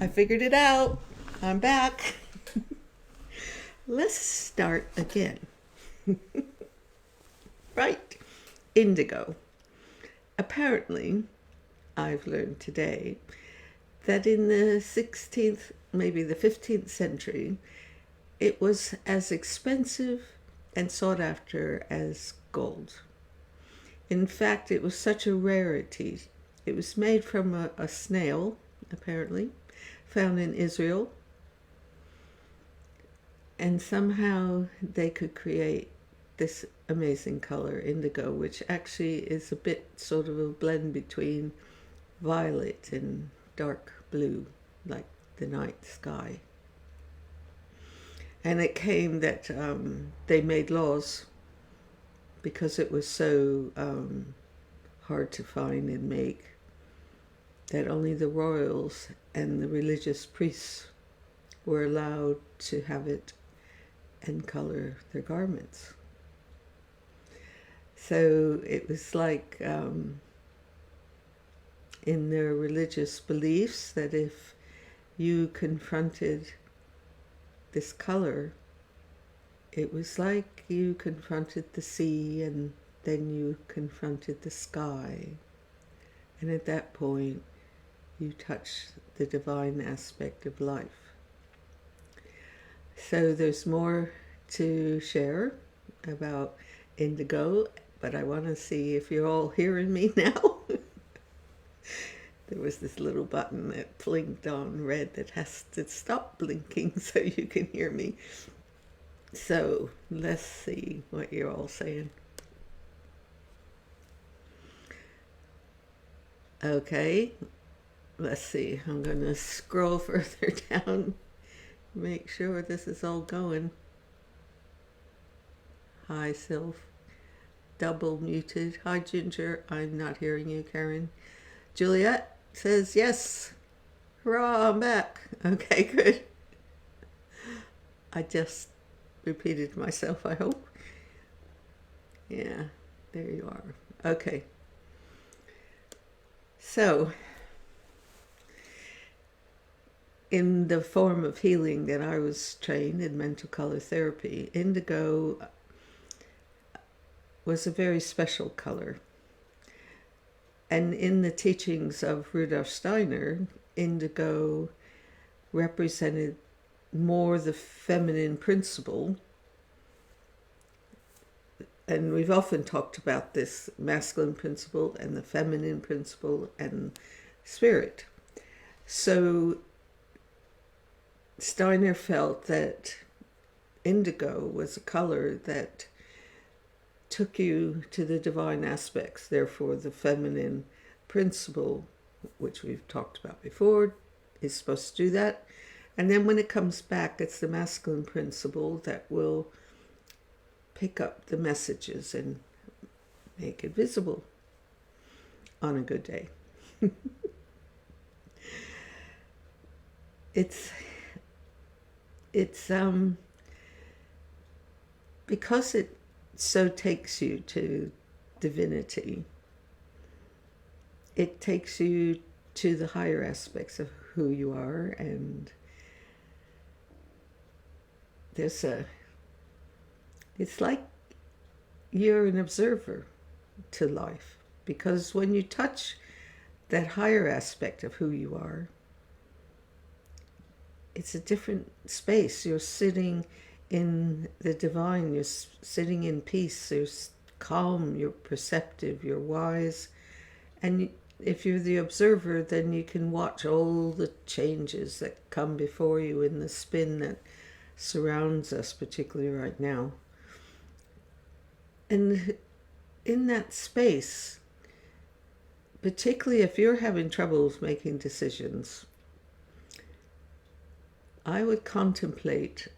I figured it out. I'm back. Let's start again. Right. Indigo. Apparently, I've learned today that in the 16th, maybe the 15th century, it was as expensive and sought after as gold. In fact, it was such a rarity. It was made from a snail, apparently, found in Israel, and somehow they could create this amazing color, indigo, which actually is a bit sort of a blend between violet and dark blue, like the night sky. And it came that they made laws because it was so hard to find and make, that only the royals and the religious priests were allowed to have it and color their garments. So it was like in their religious beliefs that if you confronted this color, it was like you confronted the sea and then you confronted the sky. And at that point, you touch the divine aspect of life. So there's more to share about indigo, but I want to see if you're all hearing me now. There was this little button that blinked on red that has to stop blinking so you can hear me. So let's see what you're all saying. Okay, let's see. I'm going to scroll further down, make sure this is all going. Hi, Sylph. Double muted. Hi, Ginger. I'm not hearing you, Karen. Juliet says yes. Hurrah, I'm back. Okay, good. I just repeated myself, I hope. Yeah, there you are. Okay. So, in the form of healing that I was trained in mental color therapy, indigo was a very special color. And in the teachings of Rudolf Steiner, indigo represented more the feminine principle. And we've often talked about this masculine principle and the feminine principle and spirit. So Steiner felt that indigo was a color that took you to the divine aspects, therefore the feminine principle, which we've talked about before, is supposed to do that. And then when it comes back, it's the masculine principle that will pick up the messages and make it visible on a good day. It's because it so takes you to divinity, it takes you to the higher aspects of who you are, and it's like you're an observer to life, because when you touch that higher aspect of who you are, it's a different space. You're sitting in the divine, you're sitting in peace, you're calm, you're perceptive, you're wise. And if you're the observer, then you can watch all the changes that come before you in the spin that surrounds us, particularly right now. And in that space, particularly if you're having troubles making decisions, I would contemplate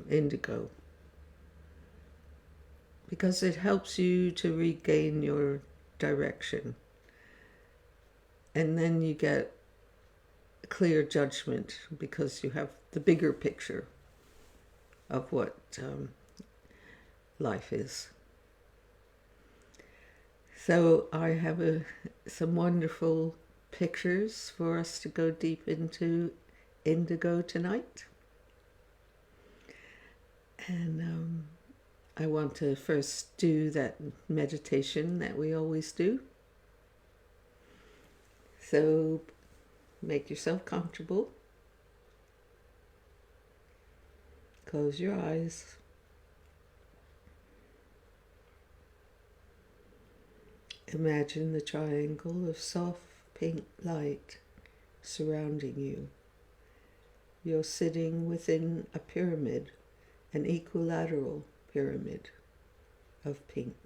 indigo, because it helps you to regain your direction, and then you get clear judgment because you have the bigger picture of what life is. So I have some wonderful pictures for us to go deep into indigo tonight. And I want to first do that meditation that we always do. So make yourself comfortable. Close your eyes. Imagine the triangle of soft pink light surrounding you. You're sitting within a pyramid, an equilateral pyramid of pink.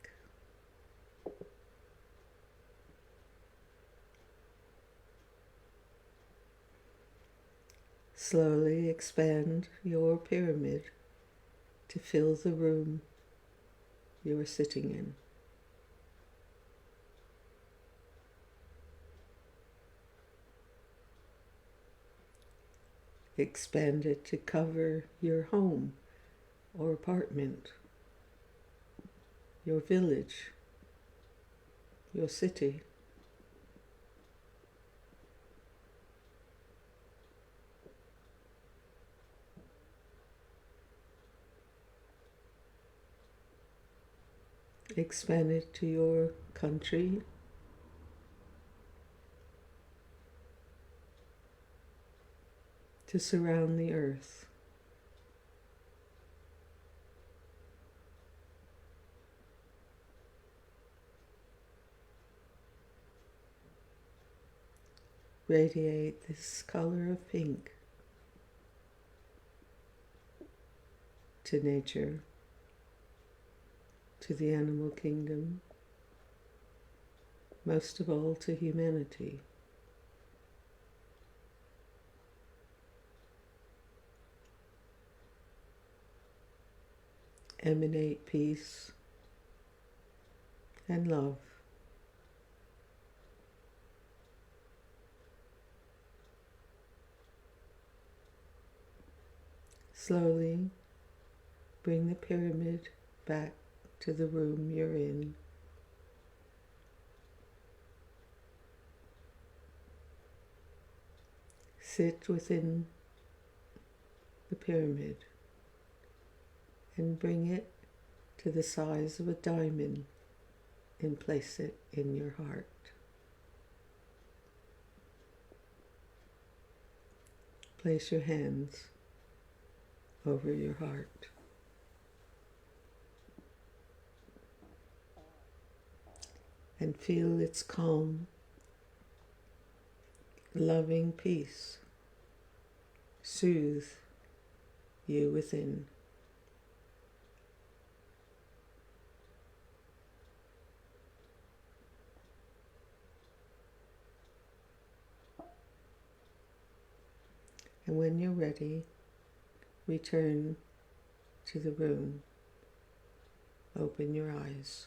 Slowly expand your pyramid to fill the room you're sitting in. Expand it to cover your home or apartment, your village, your city. Expand it to your country, to surround the earth. Radiate this color of pink to nature, to the animal kingdom, most of all to humanity. Emanate peace and love. Slowly bring the pyramid back to the room you're in. Sit within the pyramid and bring it to the size of a diamond and place it in your heart. Place your hands over your heart. And feel its calm, loving peace soothe you within. And when you're ready, return to the room. Open your eyes.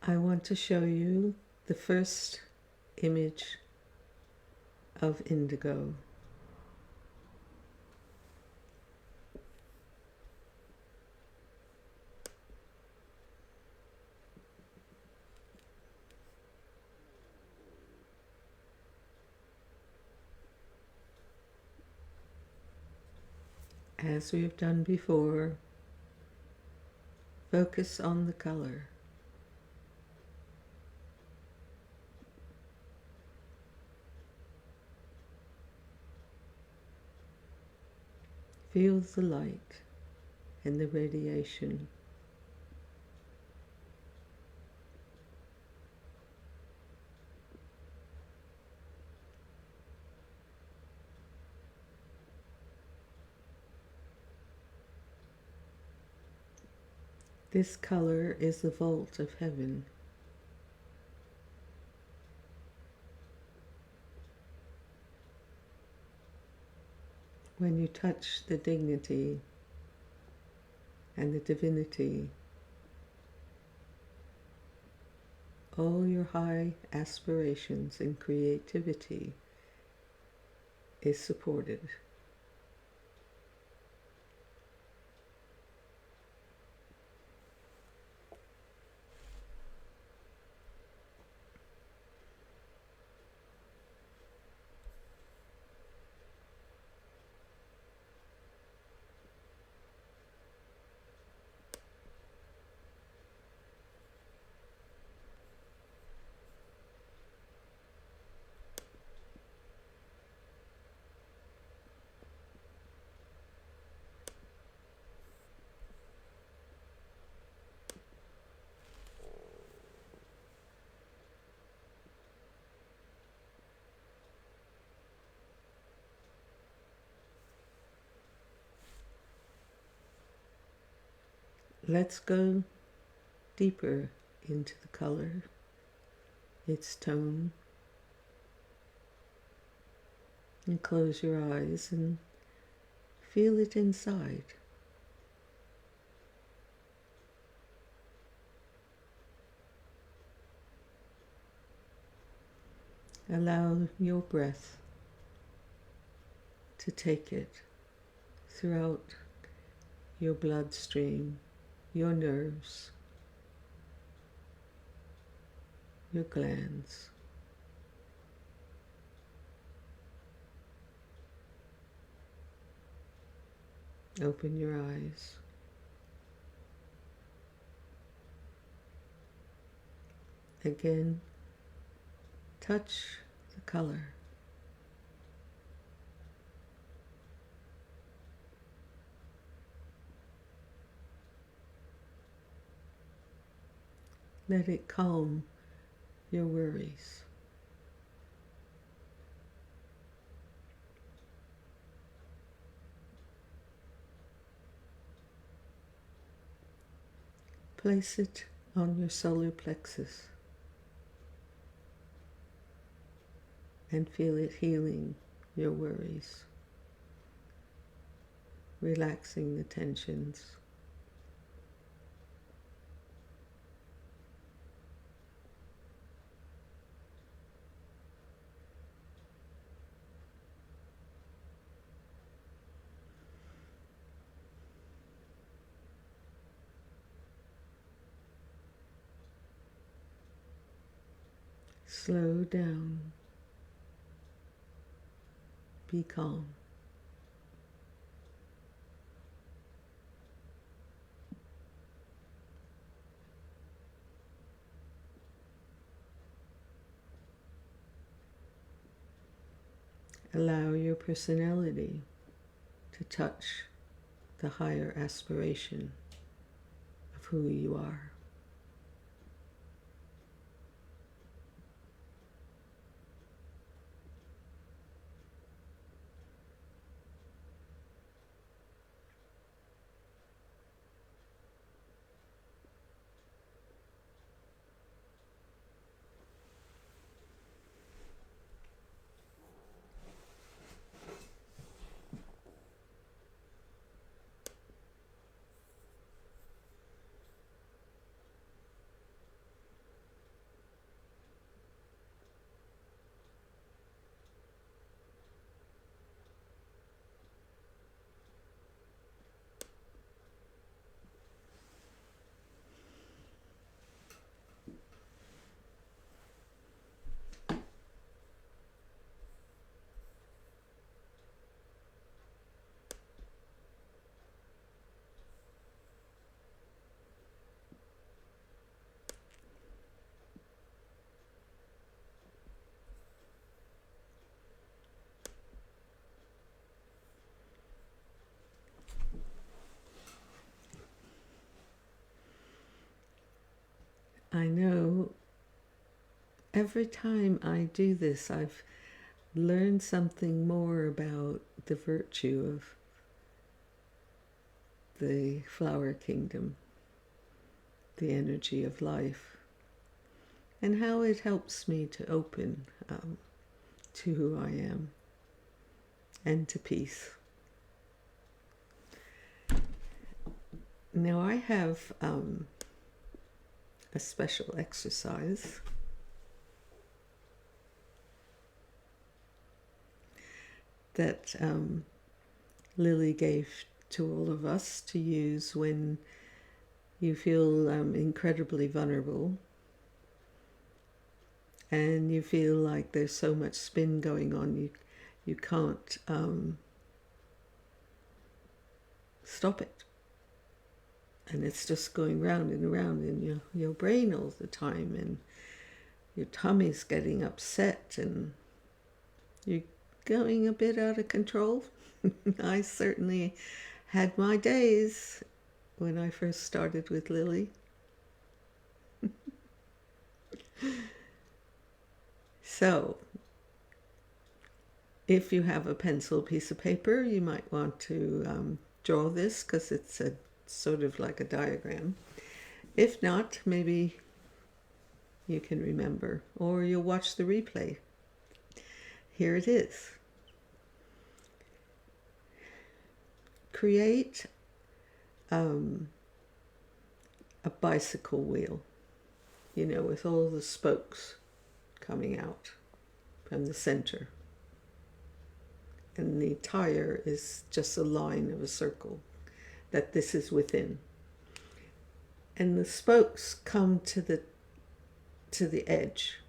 I want to show you the first image of indigo. As we have done before, focus on the color. Feel the light and the radiation. This color is the vault of heaven. When you touch the dignity and the divinity, all your high aspirations and creativity is supported. Let's go deeper into the color, its tone, and close your eyes and feel it inside. Allow your breath to take it throughout your bloodstream, your nerves, your glands. Open your eyes. Again, touch the color. Let it calm your worries. Place it on your solar plexus and feel it healing your worries, relaxing the tensions. Slow down. Be calm. Allow your personality to touch the higher aspiration of who you are. I know every time I do this, I've learned something more about the virtue of the flower kingdom. the energy of life, and how it helps me to open to who I am and to peace. Now I have a special exercise that Lily gave to all of us to use when you feel incredibly vulnerable and you feel like there's so much spin going on, you can't stop it. And it's just going round and around in your brain all the time, and your tummy's getting upset and you're going a bit out of control. I certainly had my days when I first started with Lily. So, if you have a pencil, piece of paper, you might want to draw this, because it's a sort of like a diagram. If not, maybe you can remember, or you'll watch the replay. Here it is. Create a bicycle wheel, with all the spokes coming out from the center. And the tire is just a line of a circle that this is within. And the spokes come to the edge,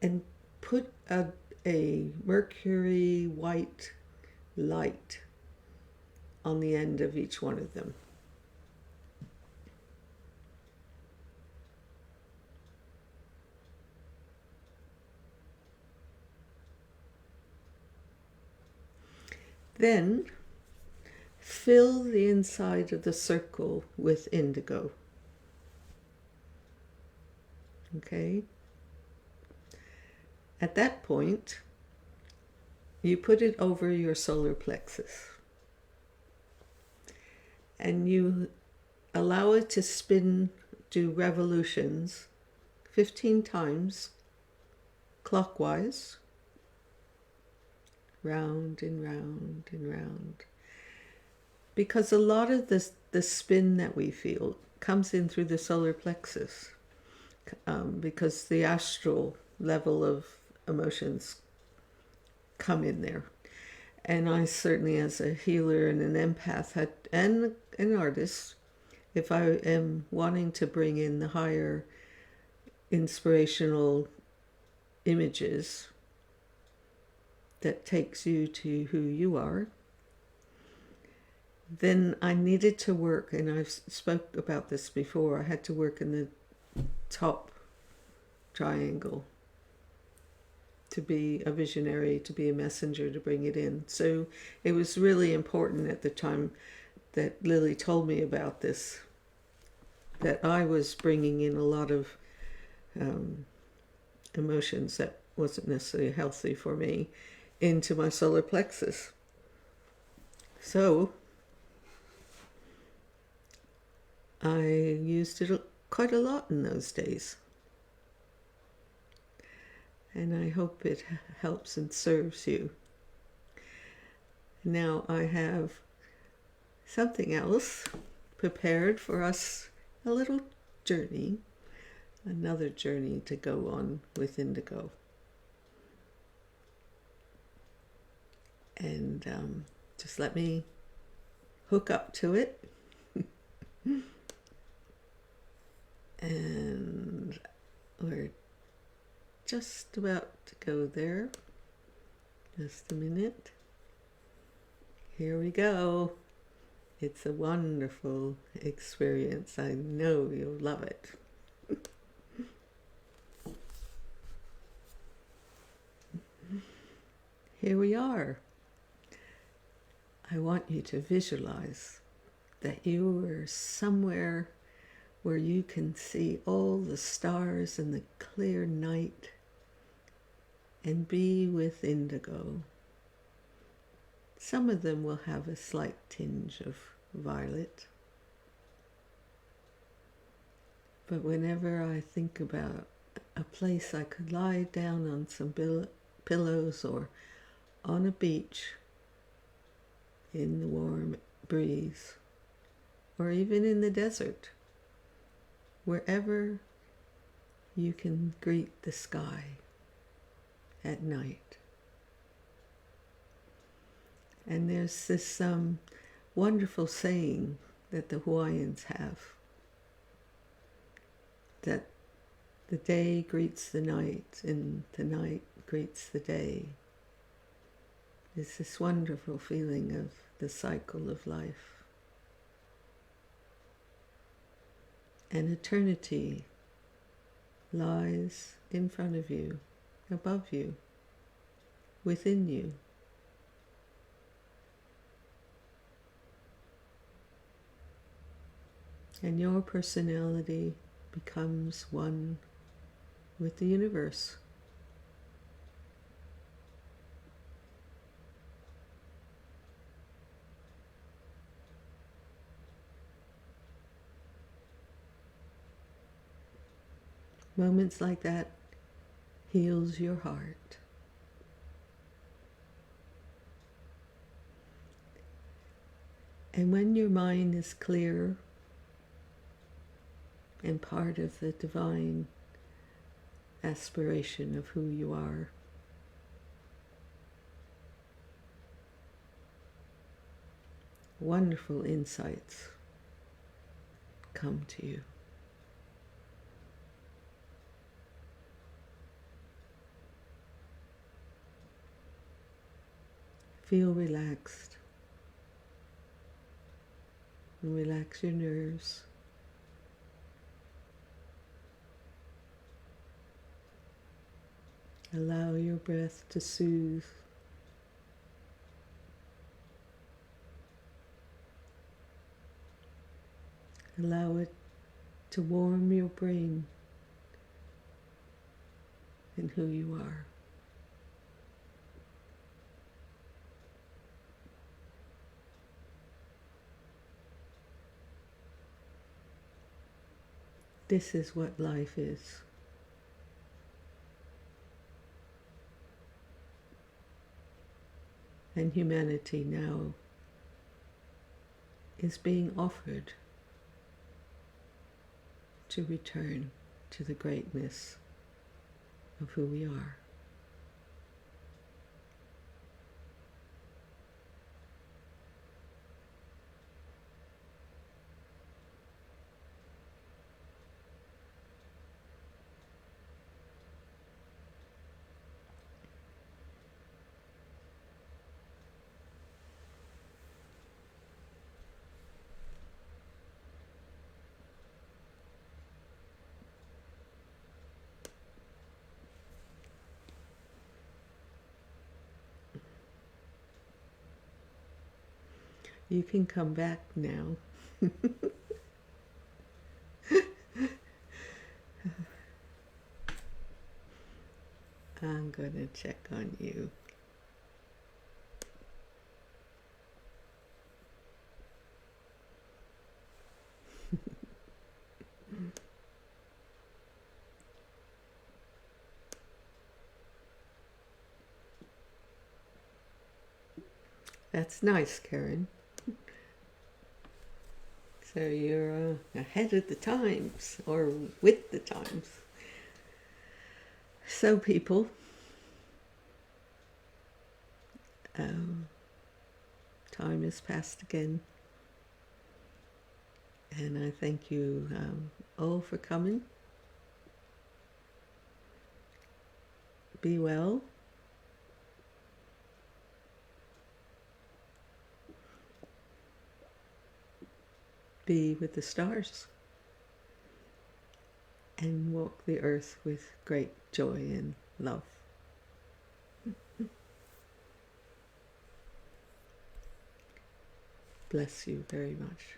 and put a mercury white light on the end of each one of them. Then fill the inside of the circle with indigo. Okay? At that point, you put it over your solar plexus. And you allow it to spin, do revolutions 15 times clockwise, round and round and round. Because a lot of the spin that we feel comes in through the solar plexus, because the astral level of emotions come in there. And I certainly, as a healer and an empath and an artist, if I am wanting to bring in the higher inspirational images that takes you to who you are, then I needed to work, and I've spoke about this before, I had to work in the top triangle to be a visionary, to be a messenger, to bring it in. So it was really important at the time that Lily told me about this, that I was bringing in a lot of emotions that wasn't necessarily healthy for me into my solar plexus. So I used it quite a lot in those days. And I hope it helps and serves you. Now I have something else prepared for us, a little journey, another journey to go on with indigo. And just let me hook up to it. And we're just about to go there. Just a minute. Here we go. It's a wonderful experience. I know you'll love it. Here we are. I want you to visualize that you are somewhere where you can see all the stars in the clear night and be with indigo. Some of them will have a slight tinge of violet. But whenever I think about a place I could lie down on some pillows or on a beach in the warm breeze, or even in the desert, wherever you can greet the sky at night. And there's this wonderful saying that the Hawaiians have, that the day greets the night and the night greets the day. It's this wonderful feeling of the cycle of life. And eternity lies in front of you, above you, within you. And your personality becomes one with the universe. Moments like that heals your heart. And when your mind is clear and part of the divine aspiration of who you are, wonderful insights come to you. Feel relaxed and relax your nerves. Allow your breath to soothe. Allow it to warm your brain and who you are. This is what life is. And humanity now is being offered to return to the greatness of who we are. You can come back now. I'm going to check on you. That's nice, Karen. So you're ahead of the times, or with the times. So people, time has passed again. And I thank you all for coming. Be well. Be with the stars. And walk the earth with great joy and love. Bless you very much.